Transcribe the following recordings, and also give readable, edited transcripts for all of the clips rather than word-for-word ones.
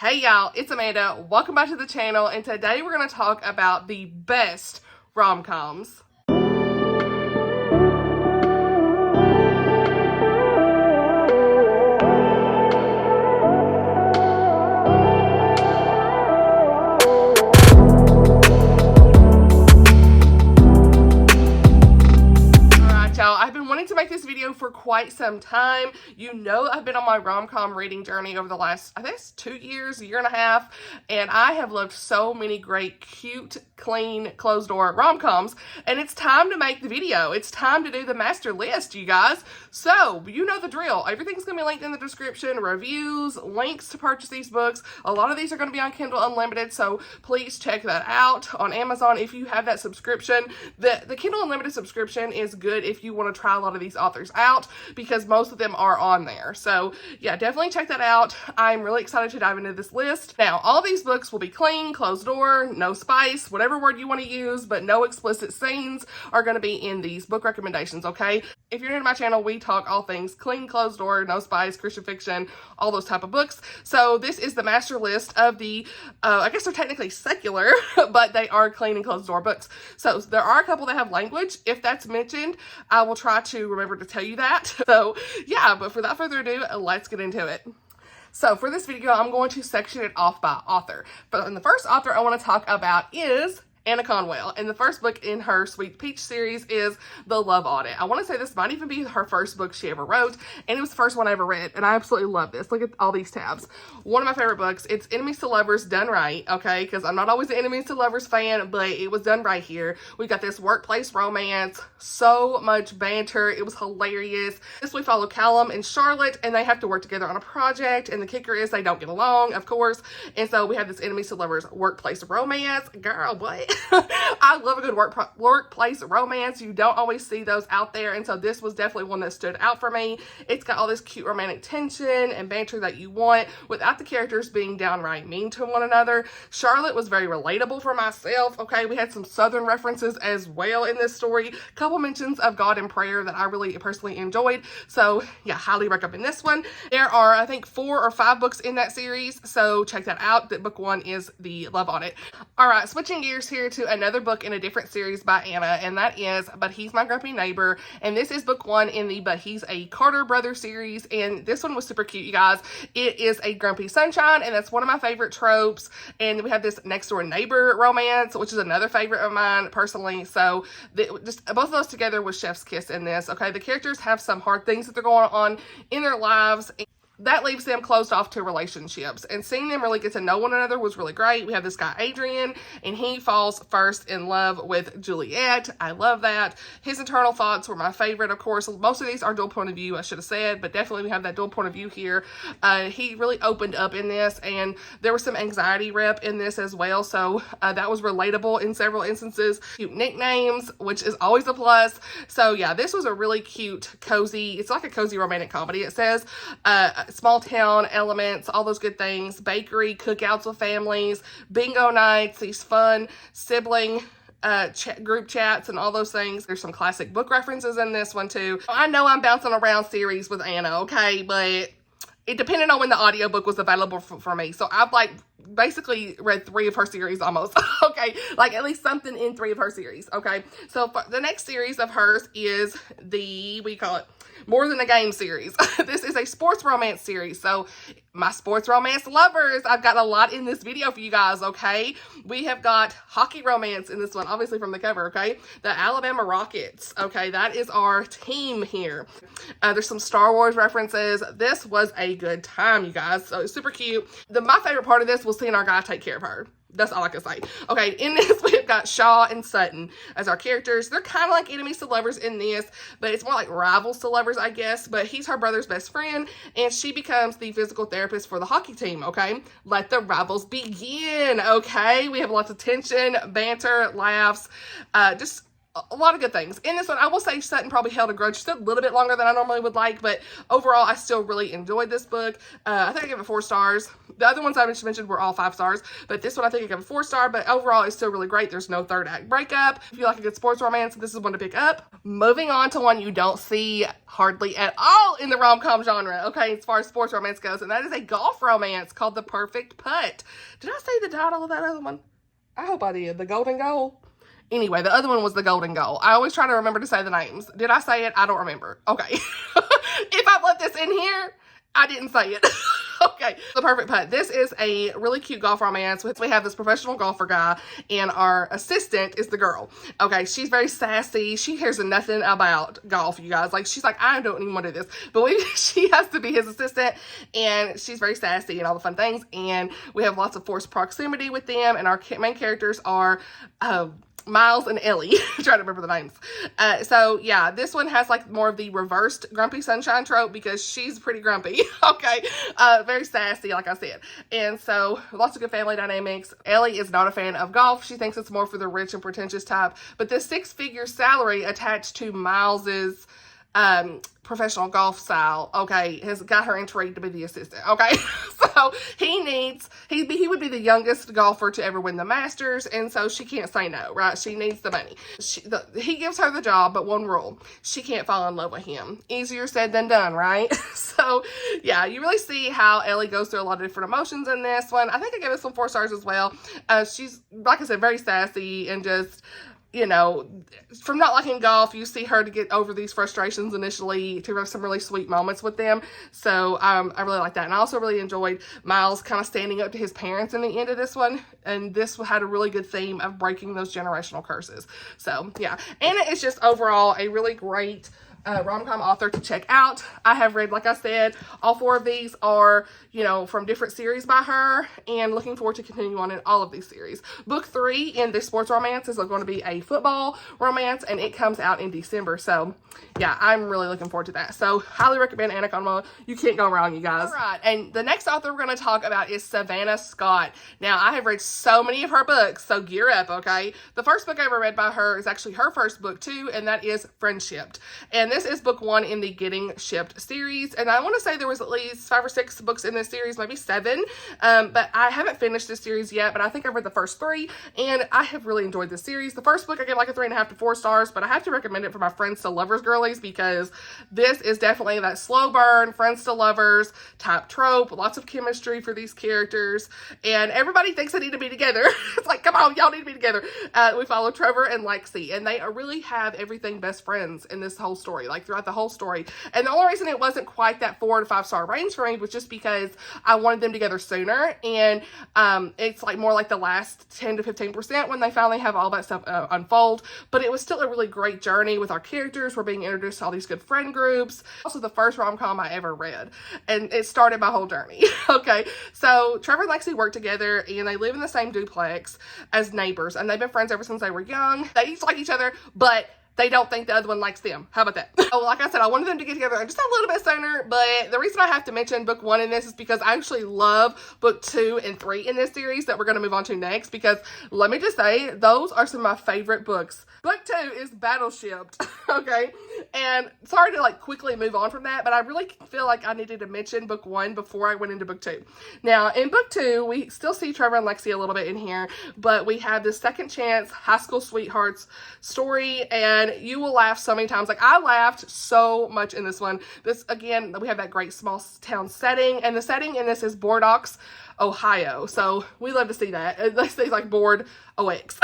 Hey y'all, it's Amanda. Welcome back to the channel, and today we're going to talk about the best rom-coms. I've been wanting to make this video for quite some time. You know, I've been on my rom-com reading journey over the last, I think it's 2 years, a year and a half, and I have loved so many great, cute, clean, closed-door rom-coms, and it's time to make the video. It's time to do the master list, you guys. So, you know the drill. Everything's going to be linked in the description, reviews, links to purchase these books. A lot of these are going to be on Kindle Unlimited, so please check that out. On Amazon, if you have that subscription, the Kindle Unlimited subscription is good if you want to try a lot of these authors out, because most of them are on there. So yeah, definitely check that out. I'm really excited to dive into this list. Now, all these books will be clean, closed door, no spice, whatever word you want to use, but no explicit scenes are going to be in these book recommendations, okay? If you're new to my channel, we talk all things clean, closed door, no spice, Christian fiction, all those type of books. So this is the master list of the, I guess they're technically secular, but they are clean and closed door books. So there are a couple that have language. If that's mentioned, I will try to remember to tell you that. So yeah, but without further ado, let's get into it. So for this video, I'm going to section it off by author. But the first author I want to talk about is Annah Conwell, and the first book in her Sweet Peach series is The Love Audit. I want to say this might even be her first book she ever wrote, and it was the first one I ever read, and I absolutely love this. Look at all these tabs. One of my favorite books. It's enemies to lovers done right, okay, because I'm not always an enemies to lovers fan, but it was done right here. We got this workplace romance, so much banter, it was hilarious. This we follow Callum and Charlotte, and they have to work together on a project, and the kicker is they don't get along, of course, and so we have this enemies to lovers workplace romance. Girl, what? I love a good workplace romance. You don't always see those out there, and so this was definitely one that stood out for me. It's got all this cute romantic tension and banter that you want without the characters being downright mean to one another. Charlotte was very relatable for myself, okay? We had some Southern references as well in this story. A couple mentions of God and prayer that I really personally enjoyed, so yeah, highly recommend this one. There are, I think, 4 or 5 books in that series, so check that out. Book 1 is The Love Audit. All right, switching gears here to another book in a different series by Annah, and that is But He's My Grumpy Neighbor, and this is book 1 in the But He's a Carter Brother series, and this one was super cute, you guys. It is a grumpy sunshine, and that's one of my favorite tropes, and we have this next door neighbor romance, which is another favorite of mine personally, so just both of those together was chef's kiss in this, okay? The characters have some hard things that they're going on in their lives, that leaves them closed off to relationships, and seeing them really get to know one another was really great. We have this guy Adrian, and he falls first in love with Juliet. I love that. His internal thoughts were my favorite, of course. Most of these are dual point of view, I should have said, but definitely we have that dual point of view here. He really opened up in this, and there was some anxiety rep in this as well, so that was relatable in several instances. Cute nicknames, which is always a plus. So yeah, this was a really cute, cozy, it's like a cozy romantic comedy, it says. Small town elements, all those good things, bakery, cookouts with families, bingo nights, these fun sibling group chats and all those things. There's some classic book references in this one too. I know I'm bouncing around series with Annah, okay, but it depended on when the audiobook was available for me. So I've like basically read 3 of her series almost, okay? Like at least something in 3 of her series, okay? So the next series of hers is the, what do you call it? More Than a Game series. This is a sports romance series. So my sports romance lovers, I've got a lot in this video for you guys, okay? We have got hockey romance in this one, obviously from the cover, okay? The Alabama Rockets, okay? That is our team here. There's some Star Wars references. This was a good time, you guys. So it's super cute. My favorite part of this was seeing our guy take care of her. That's all I can say. Okay, in this we've got Shaw and Sutton as our characters. They're kind of like enemies to lovers in this, but it's more like rivals to lovers, I guess. But he's her brother's best friend, and she becomes the physical therapist for the hockey team, okay? Let the rivals begin, okay? We have lots of tension, banter, laughs, just a lot of good things. In this one, I will say Sutton probably held a grudge just a little bit longer than I normally would like, but overall, I still really enjoyed this book. I think I gave it 4 stars. The other ones I just mentioned were all 5 stars, but this one I think I gave a 4 star, but overall, it's still really great. There's no third act breakup. If you like a good sports romance, this is one to pick up. Moving on to one you don't see hardly at all in the rom-com genre, okay, as far as sports romance goes, and that is a golf romance called The Perfect Putt. Did I say the title of that other one? I hope I did. The Golden Goal? Anyway, the other one was The Golden Goal. I always try to remember to say the names. Did I say it? I don't remember. Okay. If I left this in here, I didn't say it. Okay. The Perfect Putt. This is a really cute golf romance. We have this professional golfer guy, and our assistant is the girl. Okay. She's very sassy. She cares nothing about golf, you guys. Like, she's like, I don't even want to do this. But she has to be his assistant, and she's very sassy and all the fun things. And we have lots of forced proximity with them, and our main characters are, Miles and Ellie. I'm trying to remember the names. So yeah, this one has like more of the reversed grumpy sunshine trope because she's pretty grumpy. Okay. Very sassy, like I said. And so lots of good family dynamics. Ellie is not a fan of golf. She thinks it's more for the rich and pretentious type. But this 6-figure salary attached to Miles's professional golf style, okay, has got her intrigued to be the assistant, okay? So he would be the youngest golfer to ever win the Masters, and so she can't say no, right? She needs the money. He gives her the job, but one rule: she can't fall in love with him. Easier said than done, right? So yeah, you really see how Ellie goes through a lot of different emotions in this one. I think I gave it some 4 stars as well. She's, like I said, very sassy and just, you know, from not liking golf, you see her to get over these frustrations initially to have some really sweet moments with them. So I really like that. And I also really enjoyed Miles kind of standing up to his parents in the end of this one. And this had a really good theme of breaking those generational curses. So yeah, Anna is just overall a really great rom-com author to check out. I have read, like I said, all 4 of these are, you know, from different series by her, and looking forward to continuing on in all of these series. Book 3 in the sports romance is going to be a football romance, and it comes out in December. So yeah, I'm really looking forward to that. So highly recommend Annah Conwell. You can't go wrong, you guys. All right, and the next author we're going to talk about is Savannah Scott. Now, I have read so many of her books, so gear up, okay? The first book I ever read by her is actually her first book too, and that is Friendshipped. And this is book 1 in the Getting Shipped series, and I want to say there was at least 5 or 6 books in this series, maybe 7, but I haven't finished this series yet, but I think I've read the first 3, and I have really enjoyed this series. The first book I gave like a 3.5 to 4 stars, but I have to recommend it for my friends to lovers girlies because this is definitely that slow burn, friends to lovers type trope, lots of chemistry for these characters, and everybody thinks they need to be together. It's like, come on, y'all need to be together. We follow Trevor and Lexi, and they really have everything best friends in this whole story, like throughout the whole story. And the only reason it wasn't quite that 4 to 5 star range for me was just because I wanted them together sooner, and it's like more like the last 10 to 15% when they finally have all that stuff unfold. But it was still a really great journey with our characters. We're being introduced to all these good friend groups. Also the first rom-com I ever read, and it started my whole journey. Okay, so Trevor and Lexi work together, and they live in the same duplex as neighbors, and they've been friends ever since they were young. They each like each other, but they don't think the other one likes them. How about that? So like I said, I wanted them to get together just a little bit sooner, but the reason I have to mention book 1 in this is because I actually love book 2 and 3 in this series that we're going to move on to next, because let me just say, those are some of my favorite books. Book 2 is Battleshipped, okay? And sorry to like quickly move on from that, but I really feel like I needed to mention book 1 before I went into book 2. Now, in book 2, we still see Trevor and Lexi a little bit in here, but we have this second chance high school sweethearts story, and you will laugh so many times. Like, I laughed so much in this one. This, again, we have that great small town setting, and the setting in this is Bordox, Ohio. So we love to see that. They say like Board OX.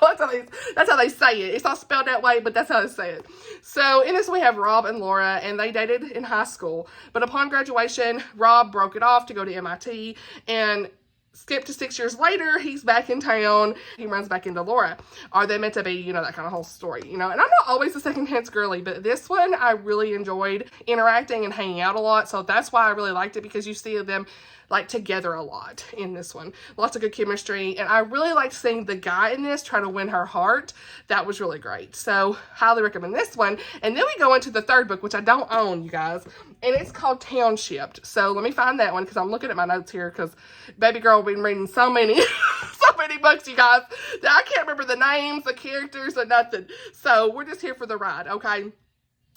That's how they say it. It's not spelled that way, but that's how they say it. So in this we have Rob and Laura, and they dated in high school. But upon graduation, Rob broke it off to go to MIT, and skip to 6 years later, he's back in town. He runs back into Laura. Are they meant to be, you know, that kind of whole story, you know? And I'm not always a second chance girly, but this one I really enjoyed interacting and hanging out a lot. So that's why I really liked it, because you see them like together a lot in this one. Lots of good chemistry, and I really liked seeing the guy in this try to win her heart. That was really great. So highly recommend this one. And then we go into the third book, which I don't own, you guys, and it's called Townshipped. So let me find that one, because I'm looking at my notes here, because baby girl been reading so many many books, you guys, that I can't remember the names, the characters, or nothing. So we're just here for the ride, okay?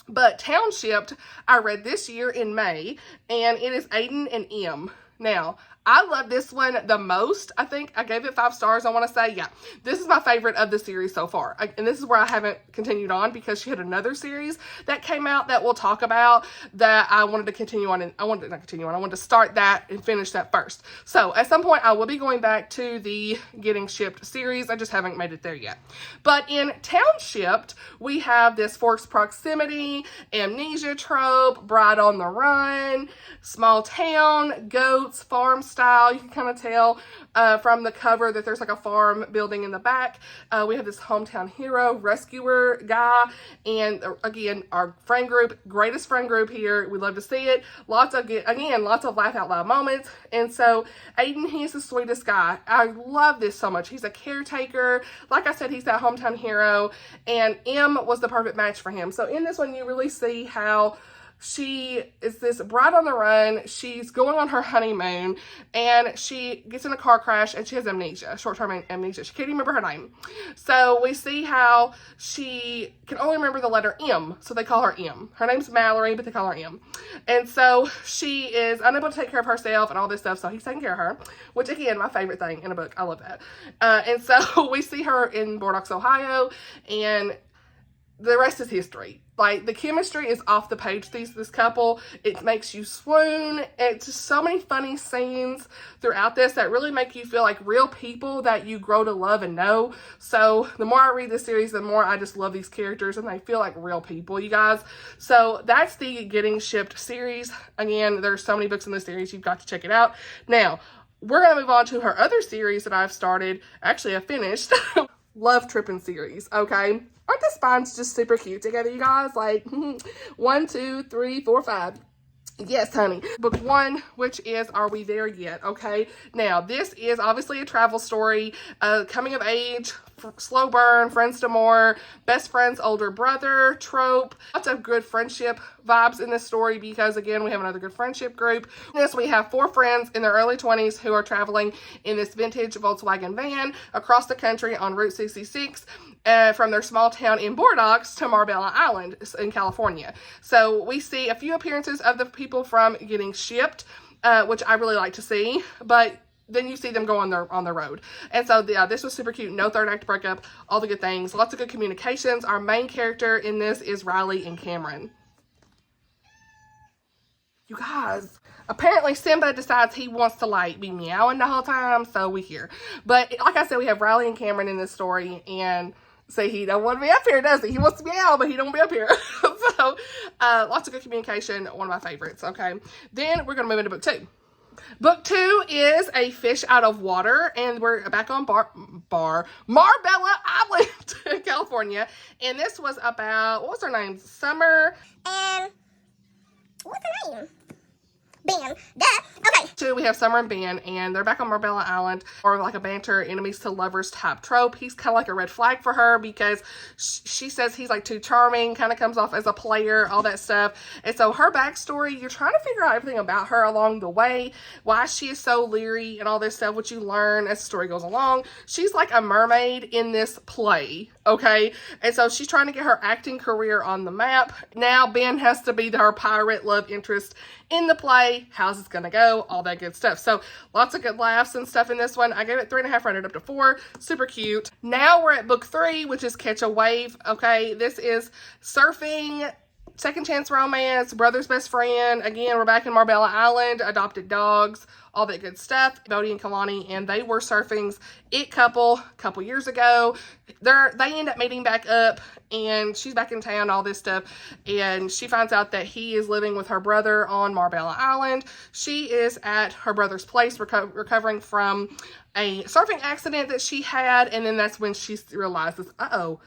But Townshipped, I read this year in May, and it is Aiden and M. Now, I love this one the most. I think I gave it 5 stars, I want to say. Yeah, this is my favorite of the series so far. And this is where I haven't continued on because she had another series that came out that we'll talk about that I wanted to continue on. And I wanted to start that and finish that first. So at some point, I will be going back to the Getting Shipped series. I just haven't made it there yet. But in Townshipped, we have this forced proximity, amnesia trope, bride on the run, small town, goats, farm style. You can kind of tell from the cover that there's like a farm building in the back. We have this hometown hero, rescuer guy, and again, our friend group, greatest friend group here. We love to see it. Lots of laugh out loud moments. And so Aiden, he's the sweetest guy. I love this so much. He's a caretaker. Like I said, he's that hometown hero, and M was the perfect match for him. So in this one, you really see how she is this bride on the run. She's going on her honeymoon, and she gets in a car crash, and she has amnesia, short-term amnesia. She can't even remember her name. So we see how she can only remember the letter M, so they call her M. Her name's Mallory, but they call her M. And so she is unable to take care of herself and all this stuff, so he's taking care of her, which, again, my favorite thing in a book. I love that. And so we see her in Bordeaux, Ohio, and the rest is history. Like, the chemistry is off the page, this couple. It makes you swoon. It's just so many funny scenes throughout this that really make you feel like real people that you grow to love and know. So the more I read this series, the more I just love these characters, and they feel like real people, you guys. So that's the Getting Shipped series. Again, there's so many books in this series. You've got to check it out. Now, we're going to move on to her other series that I've started. Actually, I finished. Love Trippin' series, okay? Aren't the spines just super cute together, you guys? Like, 1, 2, 3, 4, 5. Yes, honey. Book 1, which is Are We There Yet? Okay. Now, this is obviously a travel story, coming of age, slow burn, friends to more, best friend's older brother trope. Lots of good friendship vibes in this story because, again, we have another good friendship group. In this, we have 4 friends in their early 20s who are traveling in this vintage Volkswagen van across the country on Route 66. From their small town in Bordeaux to Marbella Island in California. So we see a few appearances of the people from Getting Shipped, which I really like to see, but then you see them go on the road. And so, yeah, this was super cute. No third act breakup, all the good things. Lots of good communications. Our main character in this is Riley and Cameron. You guys, apparently Simba decides he wants to, like, be meowing the whole time, so we hear. But like I said, we have Riley and Cameron in this story, and say he don't want to be up here, does he? He wants to meow, but he don't be up here. So, lots of good communication. One of my favorites, okay? Then we're going to move into book 2. Book 2 is A Fish Out of Water, and we're back on Marbella Island, California. And this was about, what was her name? Summer. And what's her name? Ben. Duh. Okay. So we have Summer and Ben, and they're back on Marbella Island, or like a banter, enemies to lovers type trope. He's kind of like a red flag for her because she says he's like too charming, kind of comes off as a player, all that stuff. And so her backstory, you're trying to figure out everything about her along the way, why she is so leery and all this stuff, which you learn as the story goes along. She's like a mermaid in this play, okay? And so she's trying to get her acting career on the map. Now Ben has to be her pirate love interest in the play. How's this gonna go? All that good stuff. So lots of good laughs and stuff in this one. I gave it 3.5, rated up to 4. Super cute. Now we're at book 3, which is Catch a Wave. Okay, this is surfing, second chance romance, brother's best friend. Again, we're back in Marbella Island, adopted dogs, all that good stuff. Bodie and Kalani, and they were surfing's it couple a couple years ago. They end up meeting back up, and she's back in town, all this stuff, and she finds out that he is living with her brother on Marbella Island. She is at her brother's place recovering from a surfing accident that she had, and then that's when she realizes, uh-oh,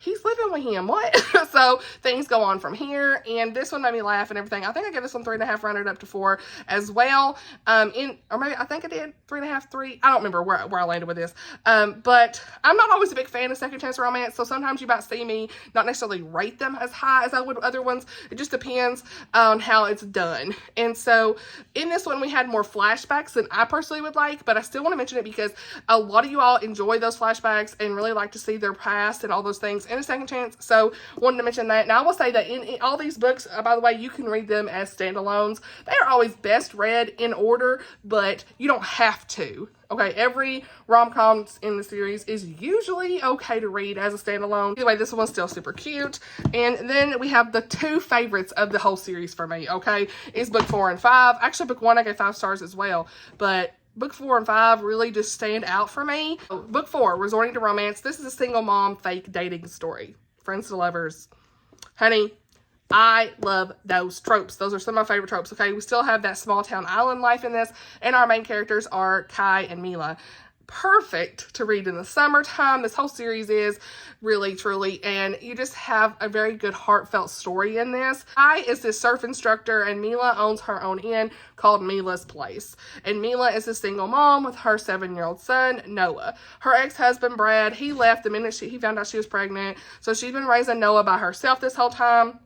he's living with him. What? So things go on from here, and this one made me laugh and everything. I think I gave this one 3.5, rounded up to 4 as well. Or maybe I think I did 3.5, 3. I don't remember where I landed with this. But I'm not always a big fan of second chance romance, so sometimes you might see me not necessarily rate them as high as I would other ones. It just depends on how it's done. And so in this one, we had more flashbacks than I personally would like, but I still want to mention it because a lot of you all enjoy those flashbacks and really like to see their past and all those things in a second chance. So wanted to mention that. Now I will say that in all these books, by the way, you can read them as standalones. They are always best read in order, but you don't have to. Okay, every rom-com in the series is usually okay to read as a standalone. Either way, this one's still super cute. And then we have the 2 favorites of the whole series for me, okay, is book 4 and 5. Actually, book 1 I gave 5 stars as well, but book 4 and 5 really just stand out for me. Book 4, Resorting to Romance. This is a single mom fake dating story. Friends to lovers. Honey, I love those tropes. Those are some of my favorite tropes, okay? We still have that small town island life in this, and our main characters are Kai and Mila. Perfect to read in the summertime. This whole series is really, truly, and you just have a very good heartfelt story in this. Kai is this surf instructor, and Mila owns her own inn called Mila's Place. And Mila is a single mom with her 7-year-old son, Noah. Her ex-husband, Brad, he left the minute he found out she was pregnant, so she's been raising Noah by herself this whole time.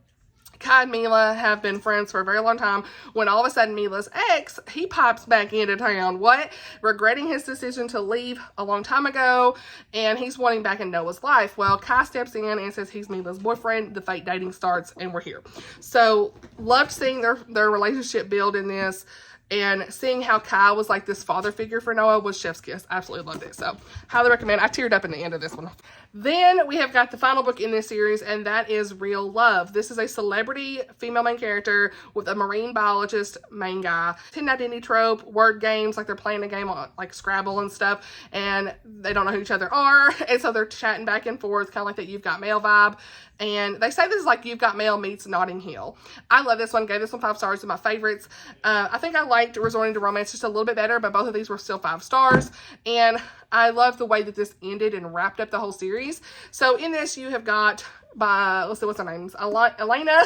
Kai and Mila have been friends for a very long time when all of a sudden Mila's ex, he pops back into town. What? Regretting his decision to leave a long time ago, and he's wanting back in Noah's life. Well, Kai steps in and says he's Mila's boyfriend. The fake dating starts, and we're here. So, loved seeing their relationship build in this. And seeing how Kai was like this father figure for Noah was chef's kiss. Absolutely loved it. So, highly recommend. I teared up in the end of this one. Then we have got the final book in this series, and that is Real Love. This is a celebrity female main character with a marine biologist main guy. Hidden identity trope, word games, like they're playing a game on like Scrabble and stuff, and they don't know who each other are, and so they're chatting back and forth, kind of like that You've Got Mail vibe. And they say this is like You've Got Mail meets Notting Hill. I love this one. Gave this one 5 stars. It's my favorites. I think I liked Resorting to Romance just a little bit better, but both of these were still 5 stars. And I love the way that this ended and wrapped up the whole series. So in this, you have got let's see, what's her names? Elena?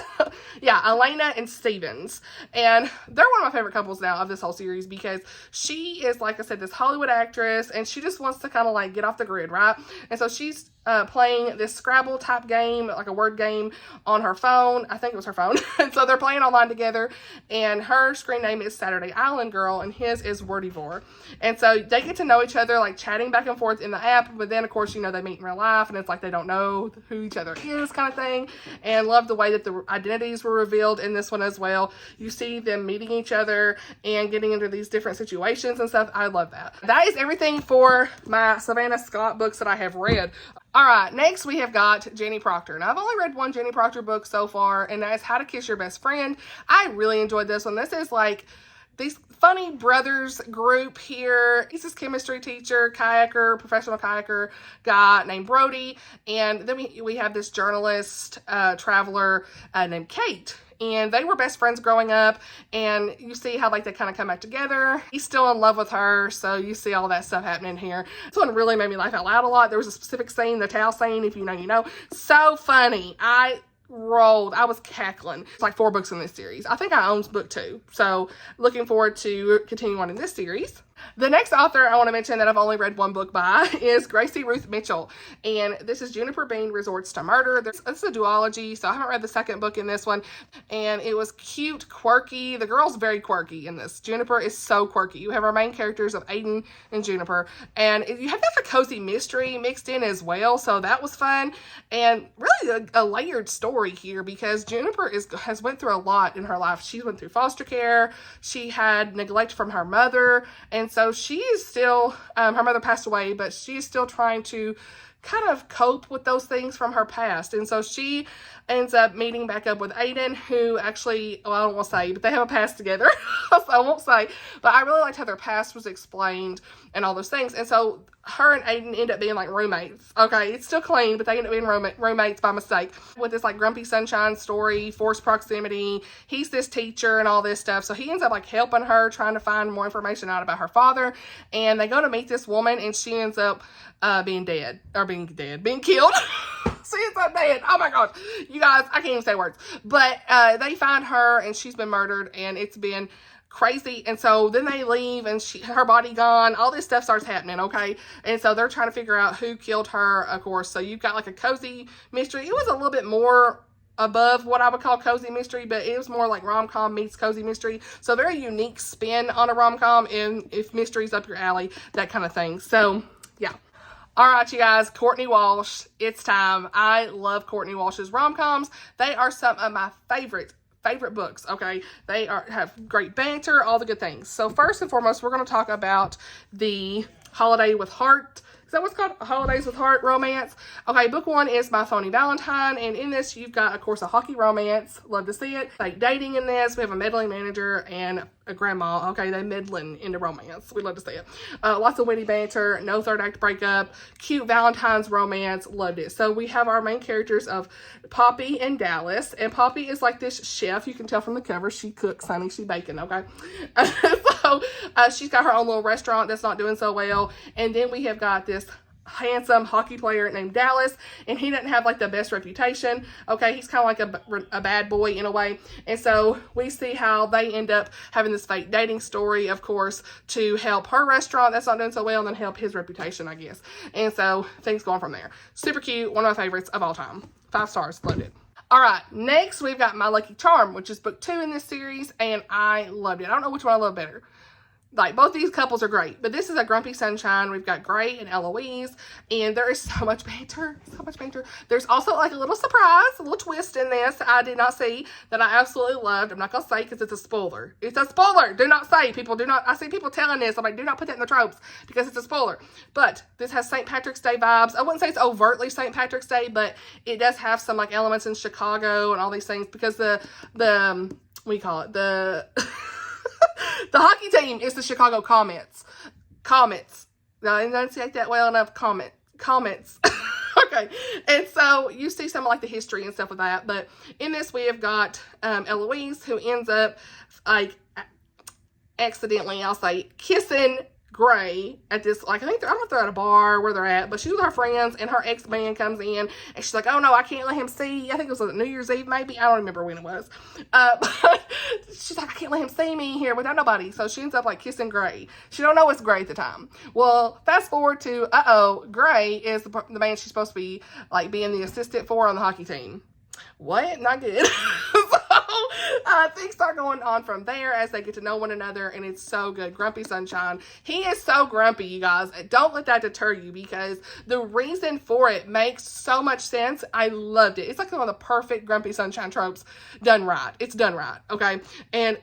Yeah, Elena and Stevens. And they're one of my favorite couples now of this whole series because she is, like I said, this Hollywood actress, and she just wants to kind of like get off the grid, right? And so she's playing this Scrabble type game, like a word game on her phone. I think it was her phone. And so they're playing online together, and her screen name is Saturday Island Girl, and his is Wordivore. And so they get to know each other, like chatting back and forth in the app, but then of course, you know, they meet in real life, and it's like they don't know who each other is, kind of thing. And love the way that the identities were revealed in this one as well. You see them meeting each other and getting into these different situations and stuff. I love that. That is everything for my Savannah Scott books that I have read. All right, next we have got Jenny Proctor. Now, I've only read one Jenny Proctor book so far, and that is How to Kiss Your Best Friend. I really enjoyed this one. This is like these funny brothers group here. He's this chemistry teacher, kayaker, professional kayaker guy named Brody. And then we have this journalist, traveler named Kate. And they were best friends growing up, and you see how like they kind of come back together. He's still in love with her, so you see all that stuff happening here. This one really made me laugh out loud a lot. There was a specific scene, the towel scene, if you know, you know. So funny. I rolled. I was cackling. It's like 4 books in this series. I think I own book 2. So looking forward to continuing on in this series. The next author I want to mention that I've only read 1 book by is Gracie Ruth Mitchell. And this is Juniper Bean Resorts to Murder. This is a duology, so I haven't read the second book in this one. And it was cute, quirky. The girl's very quirky in this. Juniper is so quirky. You have our main characters of Aiden and Juniper. And you have that cozy mystery mixed in as well, so that was fun. And really a layered story here because Juniper has went through a lot in her life. She went through foster care. She had neglect from her mother. And so she is still, her mother passed away, but she is still trying to kind of cope with those things from her past. And so she ends up meeting back up with Aiden, who actually, well, I don't want to say, but they have a past together. So I won't say, but I really liked how their past was explained and all those things. And so her and Aiden end up being like roommates. Okay, it's still clean, but they end up being roommates by mistake. With this like grumpy sunshine story, forced proximity, he's this teacher and all this stuff. So he ends up like helping her, trying to find more information out about her father. And they go to meet this woman, and she ends up being killed. She is so dead. Oh my gosh. You guys, I can't even say words. But they find her and she's been murdered and it's been crazy. And so then they leave and her body gone. All this stuff starts happening, okay? And so they're trying to figure out who killed her, of course. So you've got like a cozy mystery. It was a little bit more above what I would call cozy mystery, but it was more like rom-com meets cozy mystery. So very unique spin on a rom-com, and if mystery's up your alley, that kind of thing. So yeah. All right, you guys, Courtney Walsh, it's time. I love Courtney Walsh's rom-coms. They are some of my favorite books, okay? They have great banter, all the good things. So first and foremost, we're going to talk about the Holiday with Heart. Is that what's called? Holidays with Heart romance. Okay, book one is by Phony Valentine, and in this you've got, of course, a hockey romance. Love to see it. Like dating in this, we have a meddling manager and a grandma. Okay, they meddling into romance. We love to see it. Lots of witty banter, no third act breakup, cute Valentine's romance. Loved it. So we have our main characters of Poppy and Dallas, and Poppy is like this chef. You can tell from the cover she cooks, honey. She baking, okay? So she's got her own little restaurant that's not doing so well, and then we have got this handsome hockey player named Dallas, and he doesn't have like the best reputation. Okay, he's kind of like a bad boy in a way, and so we see how they end up having this fake dating story, of course, to help her restaurant that's not doing so well and then help his reputation, I guess. And so things go on from there. Super cute, one of my favorites of all time. 5 stars, loved it. All right, next we've got My Lucky Charm, which is book 2 in this series, and I loved it. I don't know which one I love better. Like, both these couples are great, but this is a Grumpy Sunshine. We've got Gray and Eloise, and there is so much banter, so much banter. There's also like a little surprise, a little twist in this I did not see that I absolutely loved. I'm not going to say because it's a spoiler. It's a spoiler. Do not say, people. Do not. I see people telling this. I'm like, do not put that in the tropes because it's a spoiler. But this has St. Patrick's Day vibes. I wouldn't say it's overtly St. Patrick's Day, but it does have some like elements in Chicago and all these things because the what do you call it? The the hockey team is the Chicago Comets. Now, I didn't enunciate that well enough. Comets. Okay. And so you see some of like the history and stuff with that. But in this, we have got Eloise, who ends up like accidentally, I'll say, kissing Gray at this, like, I don't know if they're at a bar where they're at, but she's with her friends, and her ex-man comes in, and she's like, oh no, I can't let him see. I think it was like New Year's Eve, maybe. I don't remember when it was. But she's like, I can't let him see me here without nobody. So she ends up like kissing Gray. She don't know it's Gray at the time. Well, fast forward to, Gray is the man she's supposed to be like being the assistant for on the hockey team. What? Not good. So things start going on from there as they get to know one another, and it's so good. Grumpy Sunshine. He is so grumpy, you guys. Don't let that deter you because the reason for it makes so much sense. I loved it. It's like one of the perfect Grumpy Sunshine tropes done right. It's done right, okay? And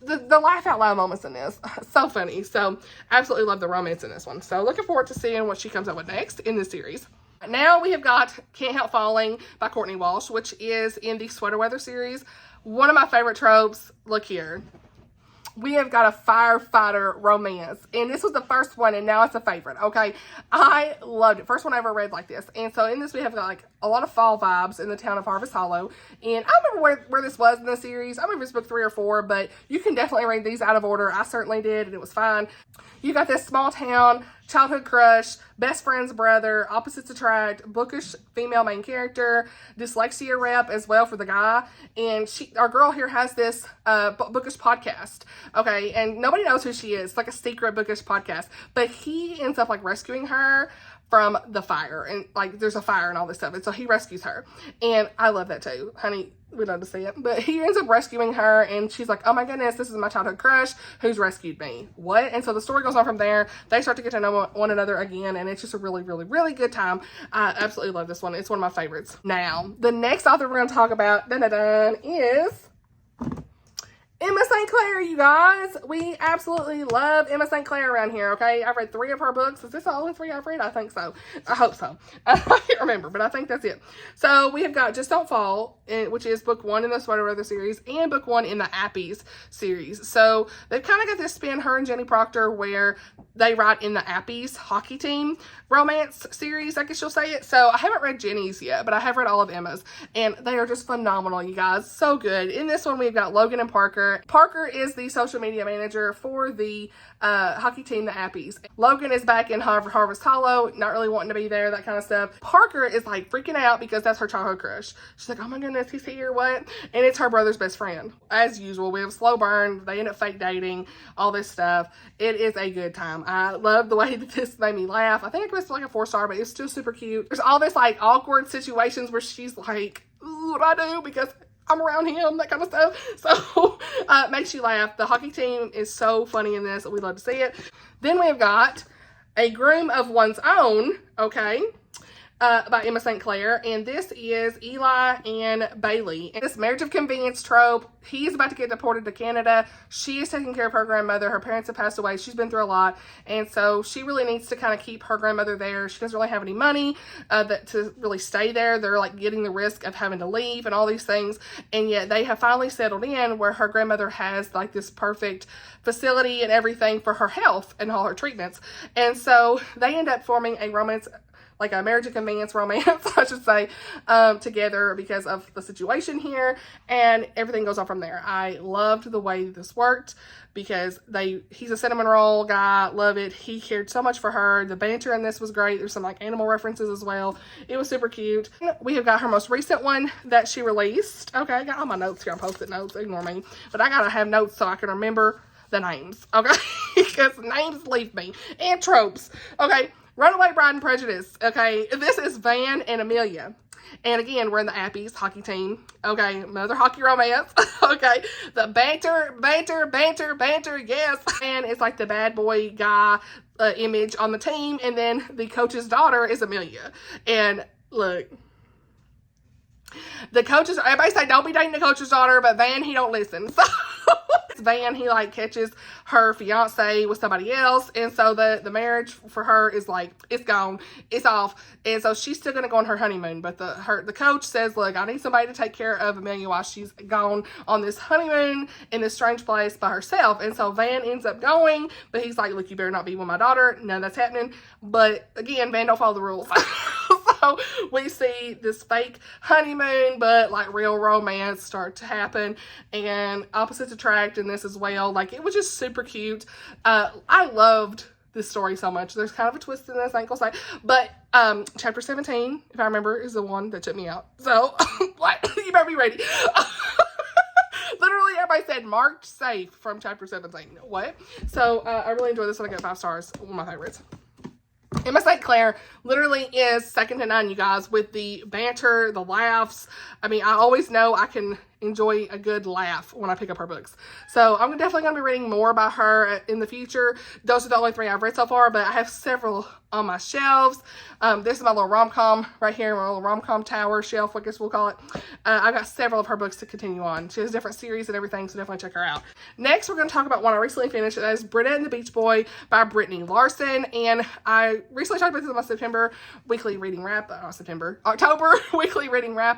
the laugh out loud moments in this, so funny. So absolutely love the romance in this one. So looking forward to seeing what she comes up with next in this series. Now we have got Can't Help Falling by Courtney Walsh, which is in the Sweater Weather series. One of my favorite tropes. Look here. We have got a firefighter romance. And this was the first one, and now it's a favorite, okay? I loved it. First one I ever read like this. And so in this, we have like a lot of fall vibes in the town of Harvest Hollow. And I don't remember where this was in the series. I don't remember if it's book 3 or 4, but you can definitely read these out of order. I certainly did, and it was fine. You got this small town, childhood crush, best friend's brother, opposites attract, bookish female main character, dyslexia rep as well for the guy. And our girl here has this bookish podcast, okay? And nobody knows who she is. It's like a secret bookish podcast. But he ends up like rescuing her from the fire, and like there's a fire and all this stuff, and so he rescues her, and I love that too, honey. We love to see it. But he ends up rescuing her, and she's like, oh my goodness, this is my childhood crush who's rescued me. What? And so the story goes on from there. They start to get to know one another again, and it's just a really, really, really good time. I absolutely love this one. It's one of my favorites. Now, the next author we're going to talk about is Emma St. Clair, you guys. We absolutely love Emma St. Clair around here, okay? I've read 3 of her books. Is this the only 3 I've read? I think so. I hope so. I can't remember, but I think that's it. So we have got Just Don't Fall, which is book 1 in the Sweater Weather series, and book 1 in the Appies series. So they've kind of got this spin, her and Jenny Proctor, where they write in the Appies hockey team romance series, I guess you'll say it. So I haven't read Jenny's yet, but I have read all of Emma's, and they are just phenomenal, you guys. So good. In this one, we've got Logan and Parker. Parker is the social media manager for the hockey team, the Appies. Logan is back in Harvest Hollow, not really wanting to be there, that kind of stuff. Parker is like freaking out because that's her childhood crush. She's like, oh my goodness, he's here, what? And it's her brother's best friend. As usual, we have a slow burn. They end up fake dating, all this stuff. It is a good time. I love the way that this made me laugh. I think it was like a 4-star, but it's still super cute. There's all this like awkward situations where she's like, ooh, what do I do? Because I'm around him, that kind of stuff. So it makes you laugh. The hockey team is so funny in this. We love to see it. Then we've got A Groom of One's Own, okay, by Emma St. Clair, and this is Eli and Bailey. And this marriage of convenience trope, he's about to get deported to Canada. She is taking care of her grandmother. Her parents have passed away. She's been through a lot, and so she really needs to kind of keep her grandmother there. She doesn't really have any money to really stay there. They're like getting the risk of having to leave and all these things, and yet they have finally settled in where her grandmother has like this perfect facility and everything for her health and all her treatments. And so they end up forming a romance, like a marriage of convenience romance, I should say, together because of the situation here, and everything goes on from there. I loved the way this worked because he's a cinnamon roll guy, love it. He cared so much for her. The banter in this was great. There's some like animal references as well. It was super cute. We have got her most recent one that she released. Okay, I got all my notes here on Post-it notes, ignore me, but I gotta have notes so I can remember the names, okay? Because names leave me, and tropes, okay? Runaway, Bride, and Prejudice, okay? This is Van and Amelia. And again, we're in the Appies hockey team, okay? Another hockey romance, okay? The banter, yes. And it's like the bad boy guy image on the team. And then the coach's daughter is Amelia. And look, the coach's, everybody say don't be dating the coach's daughter, but Van, he don't listen. So Van, he like catches her fiance with somebody else, and so the marriage for her is like, it's gone, it's off, and so she's still gonna go on her honeymoon, but the coach says, look, I need somebody to take care of Amelia while she's gone on this honeymoon in this strange place by herself. And so Van ends up going, but he's like, look, you better not be with my daughter, none of that's happening. But again, Van don't follow the rules. So we see this fake honeymoon, but like real romance start to happen, and opposites attract in this as well. Like, it was just super cute. I loved this story so much. There's kind of a twist in this, I ain't gonna say, but chapter 17, if I remember, is the one that took me out. So what? You better be ready. Literally, everybody said marked safe from chapter 17. What? So I really enjoyed this one. I got 5 stars. One of my favorites. Emma St. Clair literally is second to none, you guys, with the banter, the laughs. I mean, I always know I can enjoy a good laugh when I pick up her books. So I'm definitely going to be reading more about her in the future. Those are the only 3 I've read so far, but I have several on my shelves. This is my little rom-com right here, my little rom-com tower shelf, I guess we'll call it. I've got several of her books to continue on. She has different series and everything, so definitely check her out. Next, we're going to talk about one I recently finished. That is Britta and the Beach Boy by Brittany Larsen, and I recently talked about this in my October weekly reading wrap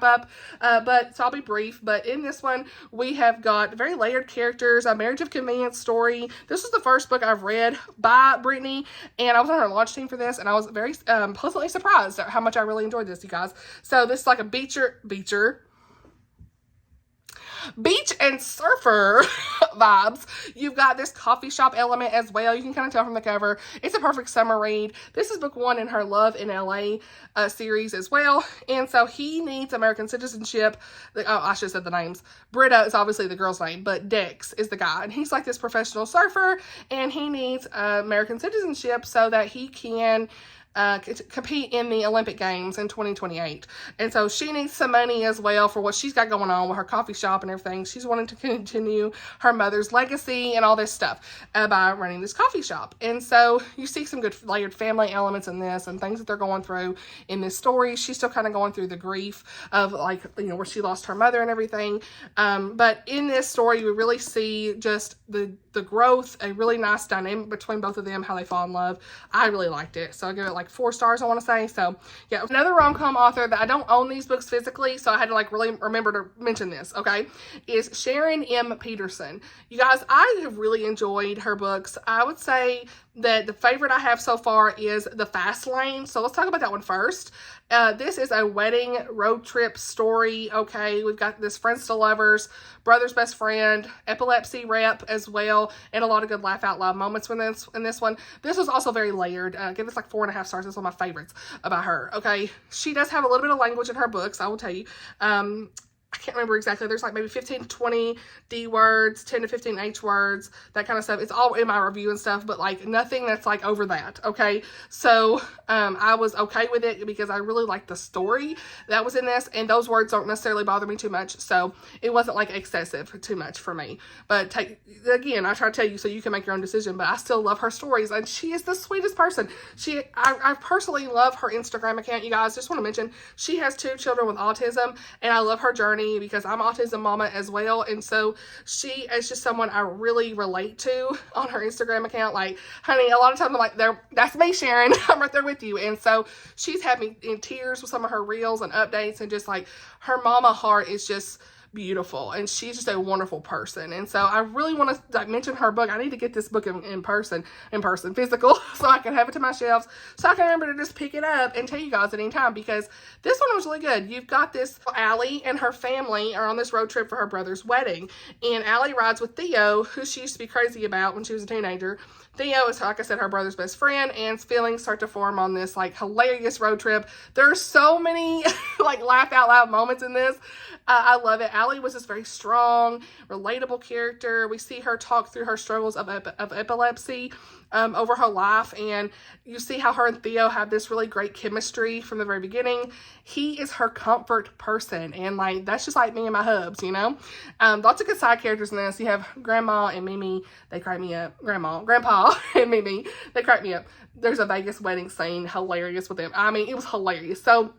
up, so I'll be brief. But in this one, we have got very layered characters, a marriage of convenience story. This was the first book I've read by Brittany, and I was on her launch team for this, and I was very pleasantly surprised at how much I really enjoyed this, you guys. So this is like a beach and surfer vibes. You've got this coffee shop element as well. You can kind of tell from the cover. It's a perfect summer read. This is book 1 in her Love in LA series as well. And so he needs American citizenship. Oh, I should have said the names. Britta is obviously the girl's name, but Dex is the guy. And he's like this professional surfer, and he needs American citizenship so that he can compete in the Olympic Games in 2028. And so she needs some money as well for what she's got going on with her coffee shop and everything. She's wanting to continue her mother's legacy and all this stuff by running this coffee shop. And so you see some good layered family elements in this and things that they're going through in this story. She's still kind of going through the grief of, like, you know, where she lost her mother and everything. But in this story, we really see just the growth, a really nice dynamic between both of them, how they fall in love. I really liked it. So I give it like like 4 stars, I want to say. So yeah, another rom-com author that I don't own these books physically, so I had to like really remember to mention this, okay, is Sharon M. Peterson. You guys, I have really enjoyed her books. I would say that the favorite I have so far is The Fast Lane. So let's talk about that one first. This is a wedding road trip story. Okay, we've got this friends to lovers, brother's best friend, epilepsy rep as well, and a lot of good laugh out loud moments in this one. This was also very layered. Give this like 4.5 stars. This is one of my favorites about her. Okay, she does have a little bit of language in her books, I will tell you. I can't remember exactly. There's like maybe 15 to 20 D words, 10 to 15 H words, that kind of stuff. It's all in my review and stuff, but like nothing that's like over that, okay? So I was okay with it because I really liked the story that was in this, and those words don't necessarily bother me too much, so it wasn't like excessive too much for me. But again, I try to tell you so you can make your own decision, but I still love her stories, and she is the sweetest person. I personally love her Instagram account, you guys. Just want to mention, she has 2 children with autism, and I love her journey because I'm autism mama as well, and so she is just someone I really relate to on her Instagram account. Like, honey, a lot of times I'm like, that's me, Sharon. I'm right there with you. And so she's had me in tears with some of her reels and updates, and just like her mama heart is just beautiful, and she's just a wonderful person. And so I really want to like mention her book. I need to get this book in person, physical, so I can have it to my shelves, so I can remember to just pick it up and tell you guys at any time, because this one was really good. You've got this Allie and her family are on this road trip for her brother's wedding, and Allie rides with Theo, who she used to be crazy about when she was a teenager. Theo is, like I said, her brother's best friend, and feelings start to form on this like hilarious road trip. There are so many like laugh out loud moments in this. I love it. Allie was this very strong, relatable character. We see her talk through her struggles of epilepsy over her life, and you see how her and Theo have this really great chemistry from the very beginning. He is her comfort person, and like that's just like me and my hubs, you know. Lots of good side characters in this. You have Grandma and Mimi, they crack me up. Grandpa and Mimi, they crack me up. There's a Vegas wedding scene, hilarious with them. I mean, it was hilarious. So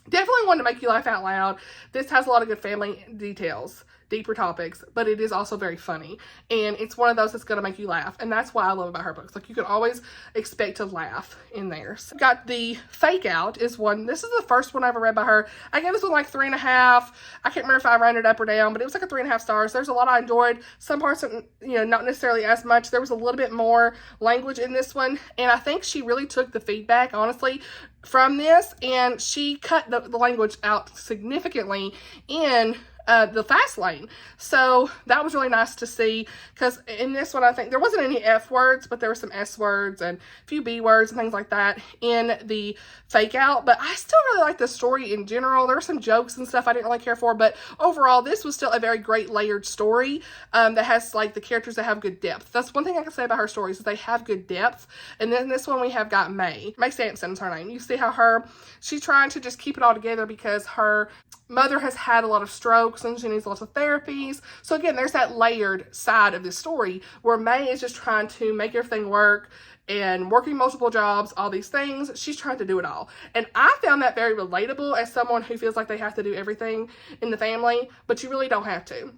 definitely one to make you laugh out loud. This has a lot of good family details, deeper topics, but it is also very funny, and it's one of those that's going to make you laugh, and that's what I love about her books. Like, you can always expect to laugh in there. So got The Fake Out is one. This is the first one I ever read by her. I gave this one like 3.5. I can't remember if I rounded up or down, but it was like a 3.5 stars. There's a lot I enjoyed. Some parts, you know, not necessarily as much. There was a little bit more language in this one, and I think she really took the feedback, honestly, from this, and she cut the language out significantly in The Fast Lane. So that was really nice to see, because in this one I think there wasn't any F words, but there were some S words and a few B words and things like that in The Fake Out. But I still really like the story in general. There were some jokes and stuff I didn't really care for, but overall this was still a very great layered story that has like the characters that have good depth. That's one thing I can say about her stories, is they have good depth. And then this one we have got May Sampson is her name. You see how she's trying to just keep it all together because her mother has had a lot of strokes and she needs lots of therapies. So again, there's that layered side of this story where May is just trying to make everything work and working multiple jobs, all these things. She's trying to do it all. And I found that very relatable as someone who feels like they have to do everything in the family, but you really don't have to.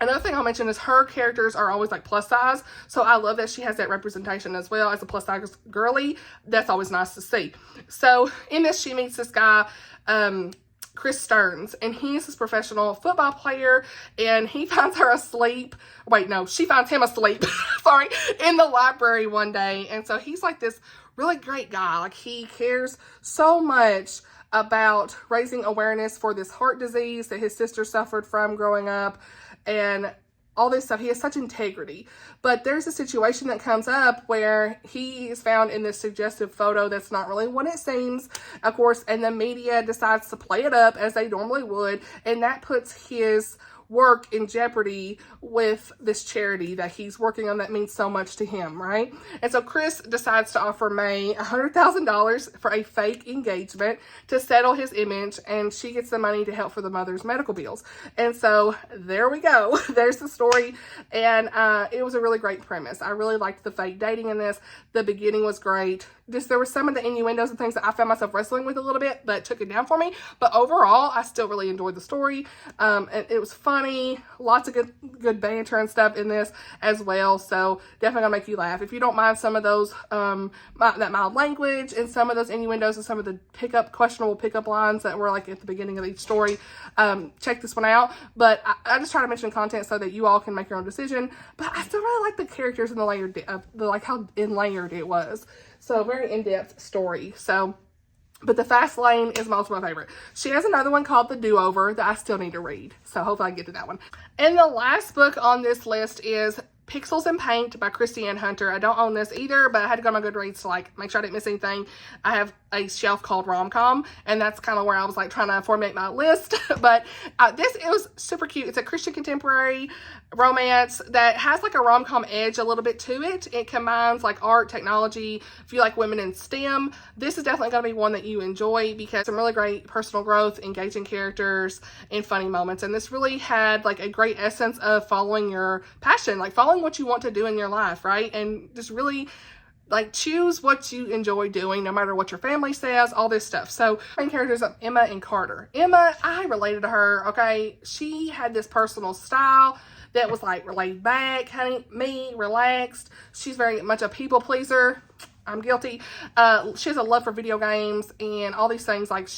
Another thing I'll mention is her characters are always like plus size. So I love that she has that representation as well as a plus size girly. That's always nice to see. So in this, she meets this guy, Chris Stearns, and he's this professional football player, and he finds her asleep. Wait, no, she finds him asleep, sorry, in the library one day. And so he's like this really great guy. Like, he cares so much about raising awareness for this heart disease that his sister suffered from growing up, and all this stuff. He has such integrity. But there's a situation that comes up where he is found in this suggestive photo that's not really what it seems, of course, and the media decides to play it up as they normally would, and that puts his work in jeopardy with this charity that he's working on that means so much to him, right? And so Chris decides to offer May $100,000 for a fake engagement to settle his image, and she gets the money to help for the mother's medical bills. And so there we go. There's the story, and it was a really great premise. I really liked the fake dating in this. The beginning was great. there were some of the innuendos and things that I found myself wrestling with a little bit, but took it down for me. But overall, I still really enjoyed the story. And it was funny, lots of good banter and stuff in this as well. So definitely gonna make you laugh. If you don't mind some of those, that mild language and some of those innuendos and some of the questionable pickup lines that were like at the beginning of each story, check this one out. But I just try to mention content so that you all can make your own decision. But I still really like the characters and the layered, like how layered it was. So very in-depth story. So, but The Fast Lane is most of my favorite. She has another one called The Do-Over that I still need to read. So hopefully I get to that one. And the last book on this list is Pixels and Paint by Kristi Ann Hunter. I don't own this either, but I had to go to my Goodreads to like make sure I didn't miss anything. I have a shelf called rom-com, and that's kind of where I was like trying to formulate my list. But it was super cute. It's a Christian contemporary romance that has like a rom-com edge a little bit to it. It combines like art, technology. If you like women in STEM, this is definitely going to be one that you enjoy because some really great personal growth, engaging characters, and funny moments. And this really had like a great essence of following your passion, like following what you want to do in your life, right? And just really like choose what you enjoy doing no matter what your family says, all this stuff. So main characters of Emma and Carter. Emma, I related to her, okay? She had this personal style that was like laid back, honey, me, relaxed. She's very much a people pleaser. I'm guilty. She has a love for video games and all these things. Like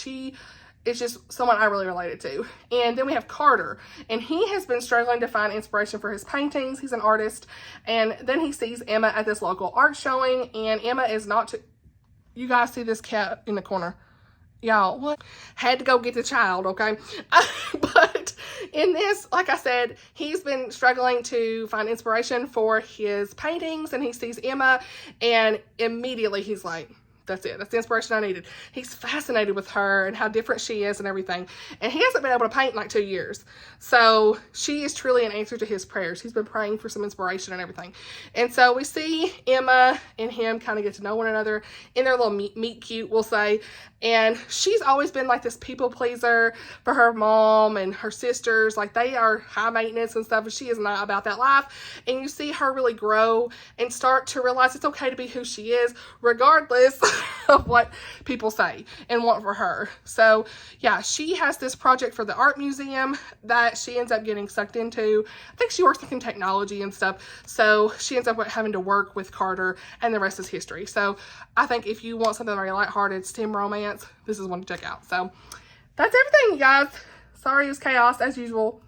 it's just someone I really related to. And then we have Carter, and he has been struggling to find inspiration for his paintings. He's an artist, and then he sees Emma at this local art showing, and Emma is not you guys see this cat in the corner. Y'all, what? Had to go get the child, okay? But in this, like I said, he's been struggling to find inspiration for his paintings, and he sees Emma, and immediately he's like, that's it. That's the inspiration I needed. He's fascinated with her and how different she is and everything. And he hasn't been able to paint in like 2 years. So she is truly an answer to his prayers. He's been praying for some inspiration and everything. And so we see Emma and him kind of get to know one another in their little meet cute, we'll say. And she's always been like this people pleaser for her mom and her sisters. Like they are high maintenance and stuff, but she is not about that life. And you see her really grow and start to realize it's okay to be who she is, regardless of what people say and want for her. So yeah, she has this project for the art museum that she ends up getting sucked into. I think she works in technology and stuff. So she ends up having to work with Carter, and the rest is history. So I think if you want something very lighthearted, STEM romance, this is one to check out. So that's everything, you guys. Sorry it was chaos as usual.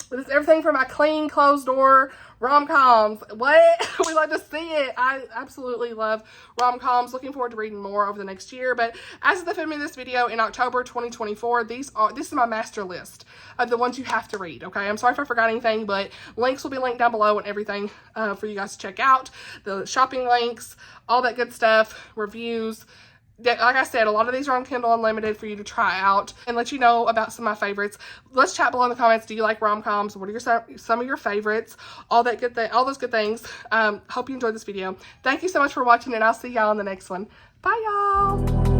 But it's everything for my clean, closed door rom-coms. What? We love to see it. I absolutely love rom-coms. Looking forward to reading more over the next year. But as of the filming of this video in October 2024, this is my master list of the ones you have to read, okay? I'm sorry if I forgot anything, but links will be linked down below and everything for you guys to check out. The shopping links, all that good stuff, reviews. Like I said, a lot of these are on Kindle Unlimited for you to try out and let you know about some of my favorites. Let's chat below in the comments. Do you like rom-coms? What are some of your favorites? All those good things. Hope you enjoyed this video. Thank you so much for watching, and I'll see y'all in the next one. Bye, y'all.